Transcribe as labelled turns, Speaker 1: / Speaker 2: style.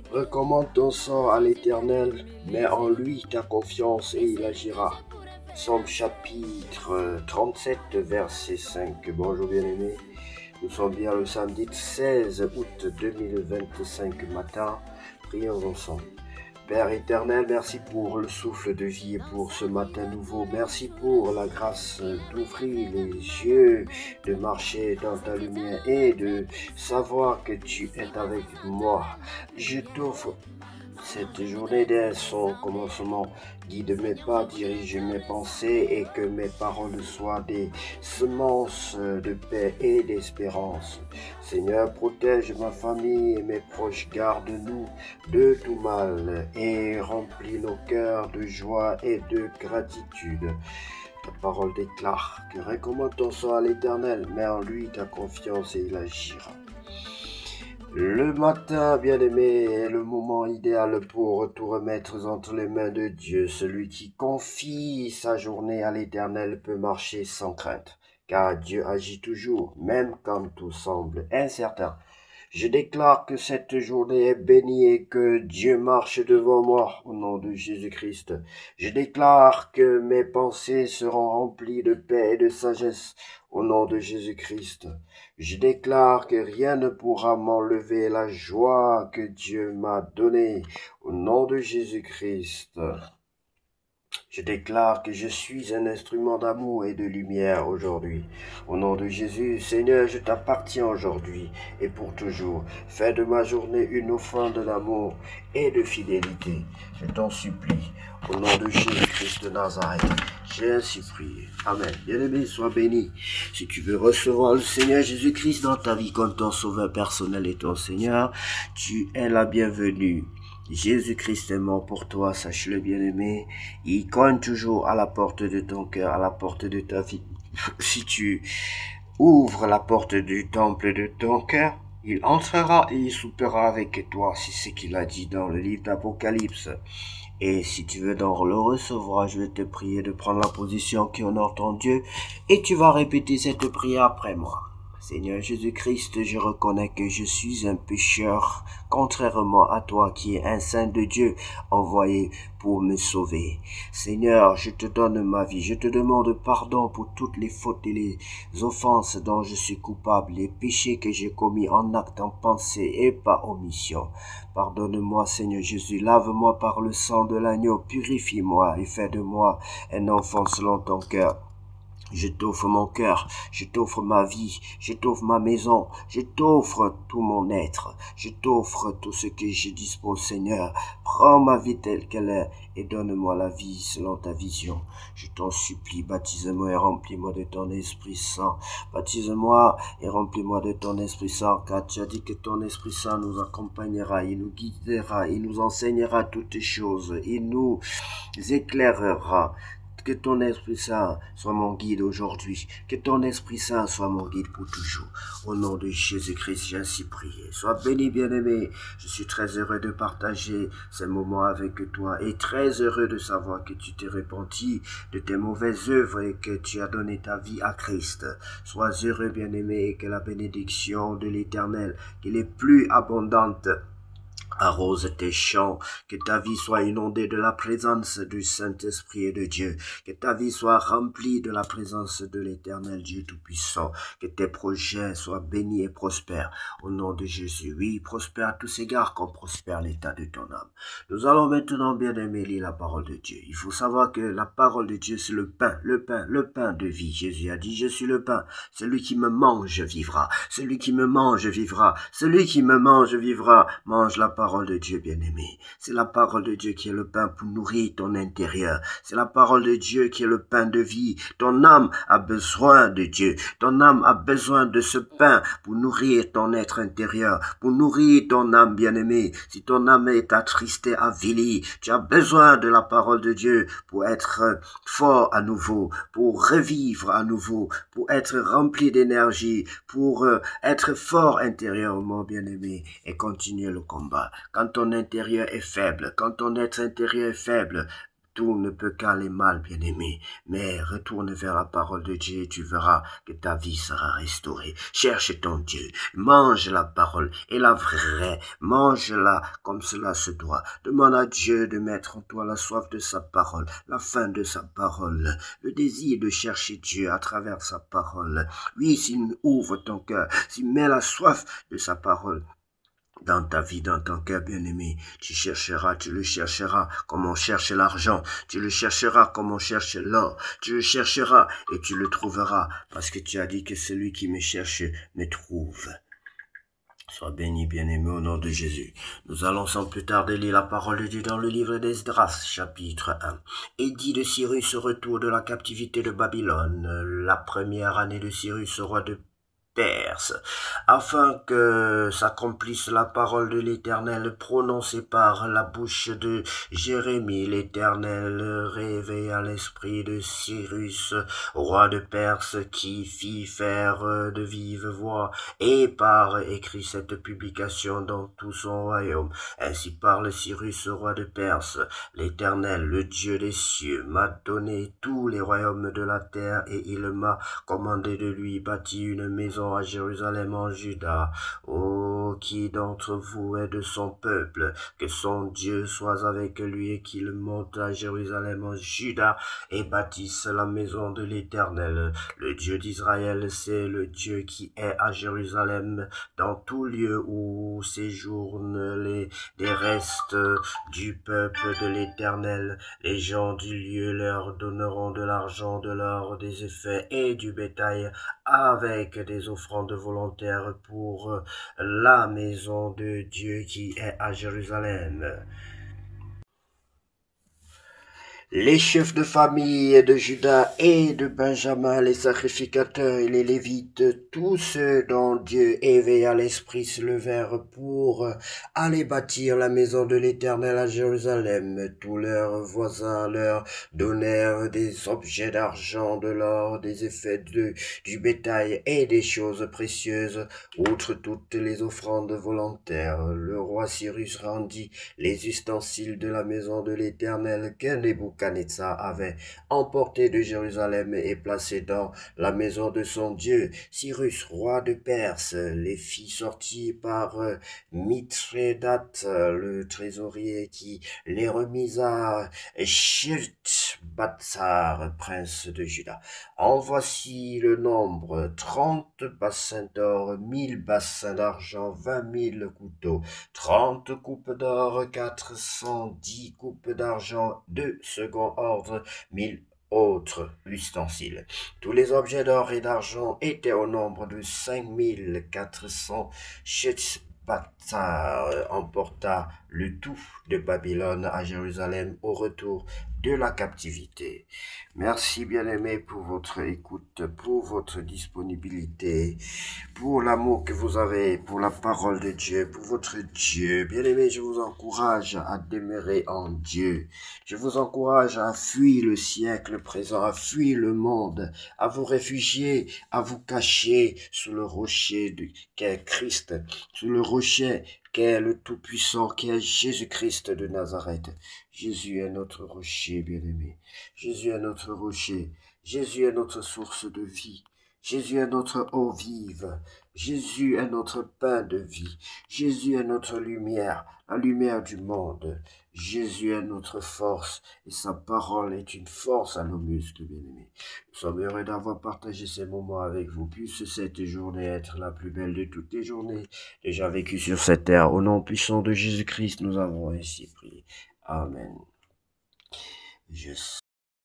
Speaker 1: Recommande ton sang à l'Éternel, mets en lui ta confiance et il agira. Psaume chapitre 37, verset 5. Bonjour bien-aimés, nous sommes bien le samedi 16 août 2025 matin. Prions ensemble. Père éternel, merci pour le souffle de vie et pour ce matin nouveau. Merci pour la grâce d'ouvrir les yeux, de marcher dans ta lumière et de savoir que tu es avec moi. Je t'offre cette journée dès son commencement. Guide mes pas, dirige mes pensées et que mes paroles soient des semences de paix et d'espérance. Seigneur, protège ma famille et mes proches, garde-nous de tout mal et remplis nos cœurs de joie et de gratitude. Ta parole déclare que recommande ton sang à l'Éternel, mets en lui ta confiance et il agira. Le matin, bien-aimé, est le moment idéal pour tout remettre entre les mains de Dieu. Celui qui confie sa journée à l'Éternel peut marcher sans crainte, car Dieu agit toujours, même quand tout semble incertain. Je déclare que cette journée est bénie et que Dieu marche devant moi au nom de Jésus-Christ. Je déclare que mes pensées seront remplies de paix et de sagesse au nom de Jésus-Christ. Je déclare que rien ne pourra m'enlever la joie que Dieu m'a donnée au nom de Jésus-Christ. Je déclare que je suis un instrument d'amour et de lumière aujourd'hui. Au nom de Jésus, Seigneur, je t'appartiens aujourd'hui et pour toujours. Fais de ma journée une offrande d'amour et de fidélité. Je t'en supplie. Au nom de Jésus-Christ de Nazareth, j'ai ainsi prié. Amen. Bien-aimé, sois béni. Si tu veux recevoir le Seigneur Jésus-Christ dans ta vie comme ton sauveur personnel et ton Seigneur, tu es la bienvenue. Jésus-Christ est mort pour toi, sache-le bien-aimé. Il cogne toujours à la porte de ton cœur, à la porte de ta vie. Si tu ouvres la porte du temple de ton cœur, il entrera et il soupera avec toi, c'est ce qu'il a dit dans le livre d'Apocalypse. Et si tu veux donc le recevoir, je vais te prier de prendre la position qui honore ton Dieu et tu vas répéter cette prière après moi. Seigneur Jésus-Christ, je reconnais que je suis un pécheur, contrairement à toi qui es un saint de Dieu envoyé pour me sauver. Seigneur, je te donne ma vie, je te demande pardon pour toutes les fautes et les offenses dont je suis coupable, les péchés que j'ai commis en acte, en pensée et par omission. Pardonne-moi, Seigneur Jésus, lave-moi par le sang de l'agneau, purifie-moi et fais de moi un enfant selon ton cœur. Je t'offre mon cœur, je t'offre ma vie, je t'offre ma maison, je t'offre tout mon être, je t'offre tout ce que je dispose, Seigneur. Prends ma vie telle qu'elle est et donne-moi la vie selon ta vision. Je t'en supplie, baptise-moi et remplis-moi de ton Esprit Saint. Baptise-moi et remplis-moi de ton Esprit Saint, car tu as dit que ton Esprit Saint nous accompagnera, il nous guidera, il nous enseignera toutes choses, il nous éclairera. Que ton Esprit Saint soit mon guide aujourd'hui. Que ton Esprit Saint soit mon guide pour toujours. Au nom de Jésus-Christ, j'ai ainsi prié. Sois béni, bien-aimé. Je suis très heureux de partager ces moments avec toi et très heureux de savoir que tu t'es repenti de tes mauvaises œuvres et que tu as donné ta vie à Christ. Sois heureux, bien-aimé, et que la bénédiction de l'Éternel, qui est plus abondante, arrose tes champs, que ta vie soit inondée de la présence du Saint-Esprit et de Dieu, que ta vie soit remplie de la présence de l'Éternel Dieu Tout-Puissant, que tes projets soient bénis et prospères au nom de Jésus. Oui, prospère à tous égards comme prospère l'état de ton âme. Nous allons maintenant, bien-aimés, lire la parole de Dieu. Il faut savoir que la parole de Dieu, c'est le pain de vie. Jésus a dit, je suis le pain. Celui qui me mange vivra. Celui qui me mange vivra. Celui qui me mange vivra. Mange la parole de Dieu, bien-aimé. C'est la parole de Dieu qui est le pain pour nourrir ton intérieur. C'est la parole de Dieu qui est le pain de vie. Ton âme a besoin de Dieu. Ton âme a besoin de ce pain pour nourrir ton être intérieur, pour nourrir ton âme, bien-aimé. Si ton âme est attristée, avilie, tu as besoin de la parole de Dieu pour être fort à nouveau, pour revivre à nouveau, pour être rempli d'énergie, pour être fort intérieurement, bien-aimé, et continuer le combat. Quand ton intérieur est faible, quand ton être intérieur est faible, tout ne peut qu'aller mal, bien-aimé, mais retourne vers la parole de Dieu et tu verras que ta vie sera restaurée. Cherche ton Dieu, mange la parole, et la vraie, mange-la comme cela se doit. Demande à Dieu de mettre en toi la soif de sa parole, la faim de sa parole, le désir de chercher Dieu à travers sa parole. Oui, s'il ouvre ton cœur, s'il met la soif de sa parole, dans ta vie, dans ton cœur, bien-aimé, tu le chercheras comme on cherche l'argent, tu le chercheras comme on cherche l'or, tu le chercheras et tu le trouveras, parce que tu as dit que celui qui me cherche me trouve. Sois béni, bien-aimé, au nom de Jésus. Nous allons sans plus tarder lire la parole de Dieu dans le livre d'Esdras, chapitre 1. Édit de Cyrus au retour de la captivité de Babylone, la première année de Cyrus, roi de Perse, afin que s'accomplisse la parole de l'Éternel prononcée par la bouche de Jérémie. L'Éternel réveilla l'esprit de Cyrus, roi de Perse, qui fit faire de vive voix et par écrit cette publication dans tout son royaume. Ainsi parle Cyrus, roi de Perse. L'Éternel, le Dieu des cieux, m'a donné tous les royaumes de la terre et il m'a commandé de lui bâtir une maison à Jérusalem en Juda. Oh, qui d'entre vous est de son peuple, que son Dieu soit avec lui et qu'il monte à Jérusalem en Juda et bâtisse la maison de l'Éternel. Le Dieu d'Israël, c'est le Dieu qui est à Jérusalem, dans tout lieu où séjournent des restes du peuple de l'Éternel. Les gens du lieu leur donneront de l'argent, de l'or, des effets et du bétail avec des offrandes volontaires pour la maison de Dieu qui est à Jérusalem. Les chefs de famille de Juda et de Benjamin, les sacrificateurs et les Lévites, tous ceux dont Dieu éveilla l'esprit se levèrent pour aller bâtir la maison de l'Éternel à Jérusalem. Tous leurs voisins leur donnèrent des objets d'argent, de l'or, des effets du bétail et des choses précieuses, outre toutes les offrandes volontaires. Le roi Cyrus rendit les ustensiles de la maison de l'Éternel que Nebuchadnezzar avait emporté de Jérusalem et placé dans la maison de son Dieu. Cyrus, roi de Perse, les fit sortir par Mithrédate, le trésorier, qui les remit à Shethbatsar, prince de Juda. En voici le nombre: 30 bassins d'or, 1000 bassins d'argent, 20 000 couteaux, 30 coupes d'or, 410 coupes d'argent, 2 second ordre, 1000 autres ustensiles. Tous les objets d'or et d'argent étaient au nombre de 5400. Shethbatsar emporta le tout de Babylone à Jérusalem au retour de la captivité. Merci, bien-aimés, pour votre écoute, pour votre disponibilité, pour l'amour que vous avez pour la parole de Dieu, pour votre Dieu. Bien-aimés, je vous encourage à demeurer en Dieu. Je vous encourage à fuir le siècle présent, à fuir le monde, à vous réfugier, à vous cacher sous le rocher qu'est Christ, sous le rocher qu'est le Tout-Puissant, qui est Jésus-Christ de Nazareth. Jésus est notre rocher, bien-aimé. Jésus est notre rocher. Jésus est notre source de vie. Jésus est notre eau vive. Jésus est notre pain de vie. Jésus est notre lumière, la lumière du monde. Jésus est notre force et sa parole est une force à nos muscles, bien-aimés. Nous sommes heureux d'avoir partagé ces moments avec vous. Puisse cette journée être la plus belle de toutes les journées déjà vécues sur cette terre. Au nom puissant de Jésus-Christ, nous avons ainsi prié. Amen.